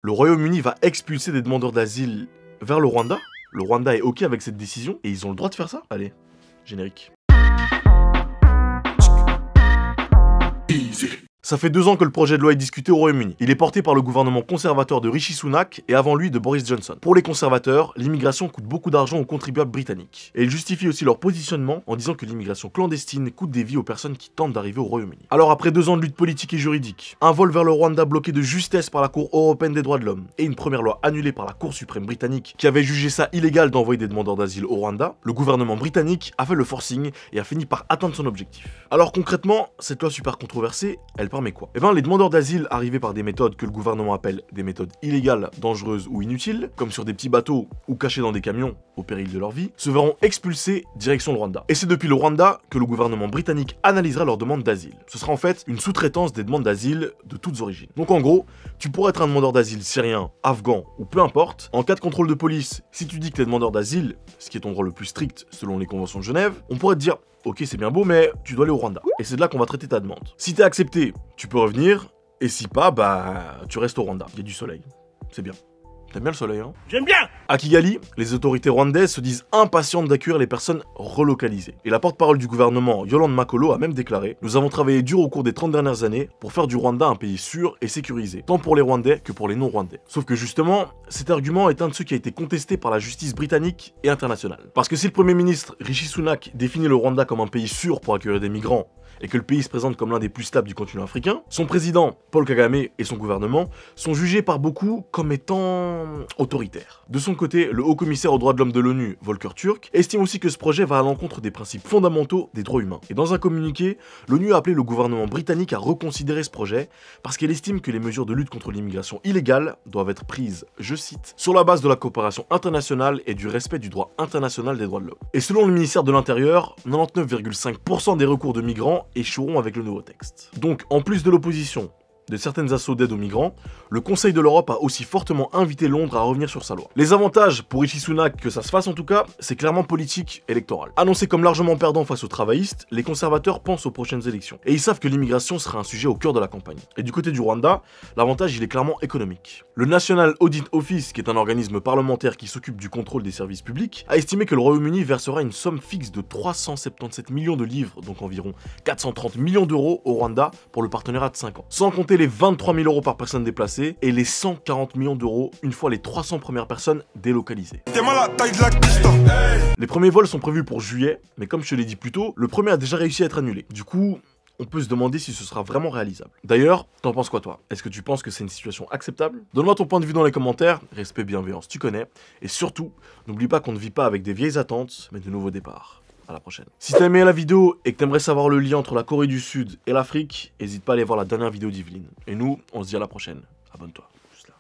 Le Royaume-Uni va expulser des demandeurs d'asile vers le Rwanda. Le Rwanda est ok avec cette décision et ils ont le droit de faire ça. Allez, générique. Ça fait 2 ans que le projet de loi est discuté au Royaume-Uni. Il est porté par le gouvernement conservateur de Rishi Sunak et avant lui de Boris Johnson. Pour les conservateurs, l'immigration coûte beaucoup d'argent aux contribuables britanniques. Et ils justifient aussi leur positionnement en disant que l'immigration clandestine coûte des vies aux personnes qui tentent d'arriver au Royaume-Uni. Alors après 2 ans de lutte politique et juridique, un vol vers le Rwanda bloqué de justesse par la Cour européenne des droits de l'homme et une première loi annulée par la Cour suprême britannique qui avait jugé ça illégal d'envoyer des demandeurs d'asile au Rwanda, le gouvernement britannique a fait le forcing et a fini par atteindre son objectif. Alors concrètement, cette loi super controversée, elle permet quoi? Eh bien, les demandeurs d'asile arrivés par des méthodes que le gouvernement appelle des méthodes illégales, dangereuses ou inutiles, comme sur des petits bateaux ou cachés dans des camions au péril de leur vie, se verront expulsés direction le Rwanda. Et c'est depuis le Rwanda que le gouvernement britannique analysera leur demande d'asile. Ce sera en fait une sous-traitance des demandes d'asile de toutes origines. Donc en gros, tu pourrais être un demandeur d'asile syrien, afghan ou peu importe. En cas de contrôle de police, si tu dis que tu es demandeur d'asile, ce qui est ton droit le plus strict selon les conventions de Genève, on pourrait te dire ok, c'est bien beau, mais tu dois aller au Rwanda. Et c'est de là qu'on va traiter ta demande. Si t'es accepté, tu peux revenir. Et si pas, bah, tu restes au Rwanda. Il y a du soleil. C'est bien. T'aimes bien le soleil, hein? J'aime bien! À Kigali, les autorités rwandaises se disent impatientes d'accueillir les personnes relocalisées. Et la porte-parole du gouvernement, Yolande Makolo, a même déclaré « Nous avons travaillé dur au cours des 30 dernières années pour faire du Rwanda un pays sûr et sécurisé, tant pour les Rwandais que pour les non-Rwandais. » Sauf que justement, cet argument est un de ceux qui a été contesté par la justice britannique et internationale. Parce que si le Premier ministre Rishi Sunak définit le Rwanda comme un pays sûr pour accueillir des migrants, et que le pays se présente comme l'un des plus stables du continent africain, son président, Paul Kagame, et son gouvernement sont jugés par beaucoup comme étant autoritaires. De son côté, le haut-commissaire aux droits de l'homme de l'ONU, Volker Turk, estime aussi que ce projet va à l'encontre des principes fondamentaux des droits humains. Et dans un communiqué, l'ONU a appelé le gouvernement britannique à reconsidérer ce projet parce qu'elle estime que les mesures de lutte contre l'immigration illégale doivent être prises, je cite, sur la base de la coopération internationale et du respect du droit international des droits de l'homme. Et selon le ministère de l'Intérieur, 99,5% des recours de migrants échoueront avec le nouveau texte. Donc, en plus de l'opposition de certaines assauts d'aide aux migrants, le Conseil de l'Europe a aussi fortement invité Londres à revenir sur sa loi. Les avantages pour Rishi Sunak que ça se fasse en tout cas, c'est clairement politique électorale. Annoncé comme largement perdant face aux travaillistes, les conservateurs pensent aux prochaines élections. Et ils savent que l'immigration sera un sujet au cœur de la campagne. Et du côté du Rwanda, l'avantage il est clairement économique. Le National Audit Office, qui est un organisme parlementaire qui s'occupe du contrôle des services publics, a estimé que le Royaume-Uni versera une somme fixe de 377 millions de livres, donc environ 430 millions d'euros au Rwanda pour le partenariat de 5 ans. Sans compter les 23 000 euros par personne déplacée et les 140 millions d'euros une fois les 300 premières personnes délocalisées. Les premiers vols sont prévus pour juillet, mais comme je te l'ai dit plus tôt, le premier a déjà réussi à être annulé. Du coup, on peut se demander si ce sera vraiment réalisable. D'ailleurs, t'en penses quoi toi? Est-ce que tu penses que c'est une situation acceptable? Donne-moi ton point de vue dans les commentaires, respect, bienveillance, tu connais. Et surtout, n'oublie pas qu'on ne vit pas avec des vieilles attentes, mais de nouveaux départs. À la prochaine. Si t'as aimé la vidéo et que t'aimerais savoir le lien entre la Corée du Sud et l'Afrique, n'hésite pas à aller voir la dernière vidéo d'Yveline. Et nous, on se dit à la prochaine. Abonne-toi. Juste là.